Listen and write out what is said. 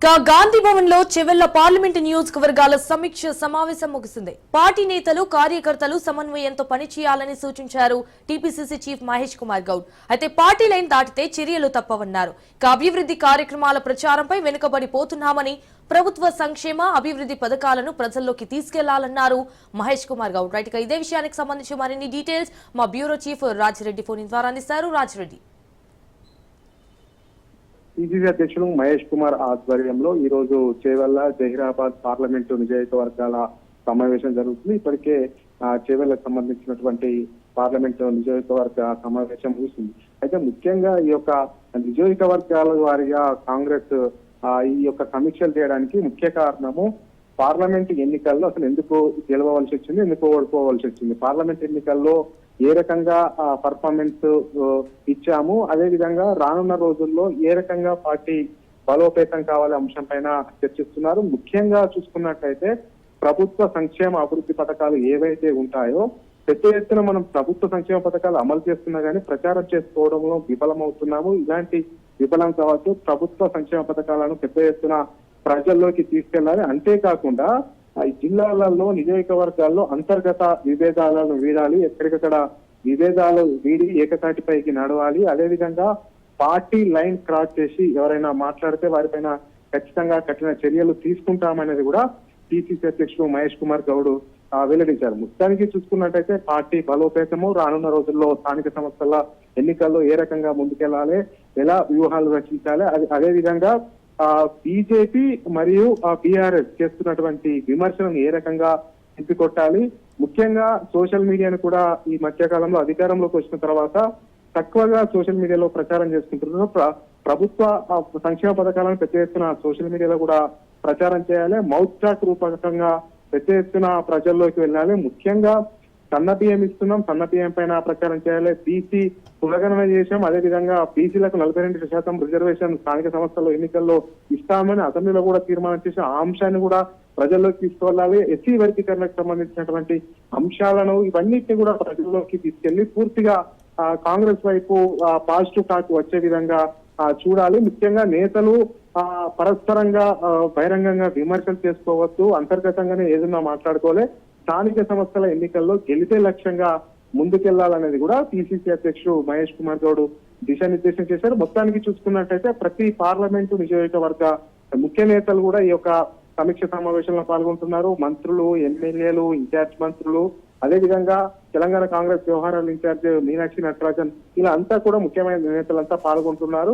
గాంధీ భవన్ లో చెవెళ్ల పార్లమెంటు నియోజకవర్గాల సమీక్ష సమావేశం ముగిసింది. పార్టీ నేతలు కార్యకర్తలు సమన్వయంతో పనిచేయాలని సూచించారు టీపీసీసీ చీఫ్ మహేష్ కుమార్ గౌడ్. అయితే పార్టీ లైన్ దాటితే చర్యలు తప్పవన్నారు. అభివృద్ధి కార్యక్రమాల ప్రచారంపై వెనుకబడిపోతున్నామని, ప్రభుత్వ సంక్షేమ అభివృద్ధి పథకాలను ప్రజల్లోకి తీసుకెళ్లాలన్నారు మహేష్ కుమార్ గౌడ్. రైట్ గా ఇదే విషయానికి సంబంధించి మరిన్ని డీటెయిల్స్ మా బ్యూరో చీఫ్ రాజిరెడ్డి ఫోన్ ద్వారా అందిస్తారు. రాజిరెడ్డి. పిసిసి అధ్యక్షుడు మహేష్ కుమార్ ఆధ్వర్యంలో ఈ రోజు చేవెళ్ల జహీరాబాద్ పార్లమెంటు నియోజకవర్గాల సమావేశం జరుగుతుంది. ఇప్పటికే చేవెళ్లకు సంబంధించినటువంటి పార్లమెంటు నియోజకవర్గ సమావేశం ముగిసింది. అయితే ముఖ్యంగా ఈ యొక్క నియోజకవర్గాల వారిగా కాంగ్రెస్ ఈ యొక్క సమీక్షలు చేయడానికి ముఖ్య కారణము పార్లమెంట్ ఎన్నికల్లో అసలు ఎందుకు గెలవవలసి వచ్చింది, ఎందుకు ఓడిపోవలసి వచ్చింది, పార్లమెంట్ ఎన్నికల్లో ఏ రకంగా పర్ఫార్మెన్స్ ఇచ్చాము, అదే విధంగా రానున్న రోజుల్లో ఏ రకంగా పార్టీ బలోపేతం కావాలనే అంశం పైన చర్చిస్తున్నారు. ముఖ్యంగా చూసుకున్నట్లయితే ప్రభుత్వ సంక్షేమ అభివృద్ధి పథకాలు ఏవైతే ఉంటాయో పెద్ద ఎత్తున మనం ప్రభుత్వ సంక్షేమ పథకాలు అమలు చేస్తున్నా కానీ ప్రచారం చేసుకోవడంలో విఫలమవుతున్నాము. ఇలాంటి విఫలం కావచ్చు, ప్రభుత్వ సంక్షేమ పథకాలను పెద్ద ఎత్తున ప్రజల్లోకి తీసుకెళ్లాలి. అంతేకాకుండా జిల్లాలలో నియోజకవర్గాల్లో అంతర్గత విభేదాలను వీడాలి, ఎక్కడికక్కడ విభేదాలు వీడి ఏకతాటిపైకి నడవాలి. అదేవిధంగా పార్టీ లైన్ క్రాస్ చేసి ఎవరైనా మాట్లాడితే వారిపైన ఖచ్చితంగా కఠిన చర్యలు తీసుకుంటామనేది కూడా పిసిసి అధ్యక్షుడు మహేష్ కుమార్ గౌడ్ వెల్లడించారు. మొత్తానికి చూసుకున్నట్టయితే పార్టీ బలోపేతము, రానున్న రోజుల్లో స్థానిక సంస్థల ఎన్నికల్లో ఏ రకంగా ముందుకెళ్లాలి, ఎలా వ్యూహాలు రచించాలి, అదే విధంగా బీజేపీ మరియు బీఆర్ఎస్ చేస్తున్నటువంటి విమర్శలను ఏ రకంగా తిప్పికొట్టాలి. ముఖ్యంగా సోషల్ మీడియాను కూడా ఈ మధ్య కాలంలో అధికారంలోకి వచ్చిన తర్వాత తక్కువగా సోషల్ మీడియాలో ప్రచారం చేసుకుంటున్నారు. ప్రభుత్వ సంక్షేమ పథకాలను పెద్ద ఎత్తున సోషల్ మీడియాలో కూడా ప్రచారం చేయాలి. మౌత్ టాక్ రూపకంగా పెద్ద ఎత్తున ప్రజల్లోకి వెళ్ళాలి. ముఖ్యంగా సన్న బియ్యం ఇస్తున్నాం, సన్న బియ్యం పైన ప్రచారం చేయాలి. బీసీ కులగణన చేశాం, అదేవిధంగా బీసీలకు 42% రిజర్వేషన్ స్థానిక సంస్థల్లో ఎన్నికల్లో ఇస్తామని అసెంబ్లీలో కూడా తీర్మానం చేసి ఆ అంశాన్ని కూడా ప్రజల్లోకి తీసుకువెళ్ళాలి. ఎస్సీ వర్గీకరణకు సంబంధించినటువంటి అంశాలను ఇవన్నిటిని కూడా ప్రజల్లోకి తీసుకెళ్లి పూర్తిగా కాంగ్రెస్ వైపు పాజిటివ్ టాక్ వచ్చే విధంగా చూడాలి. ముఖ్యంగా నేతలు పరస్పరంగా బహిరంగంగా విమర్శలు చేసుకోవద్దు, అంతర్గతంగానే ఏదన్నా మాట్లాడుకోవాలి. స్థానిక సంస్థల ఎన్నికల్లో గెలిపే లక్ష్యంగా ముందుకెళ్లాలనేది కూడా పిసిసి అధ్యక్షుడు మహేష్ కుమార్ గౌడ్ దిశానిర్దేశం చేశారు. మొత్తానికి చూసుకున్నట్టయితే ప్రతి పార్లమెంటు నియోజకవర్గ ముఖ్య నేతలు కూడా ఈ యొక్క సమీక్ష సమావేశంలో పాల్గొంటున్నారు. మంత్రులు, ఎమ్మెల్యేలు, ఇన్ఛార్జ్ మంత్రులు, అదేవిధంగా తెలంగాణ కాంగ్రెస్ వ్యవహారాల ఇన్ఛార్జ్ మీనాక్షి నటరాజన్, ఇలా అంతా కూడా ముఖ్యమైన నేతలంతా పాల్గొంటున్నారు.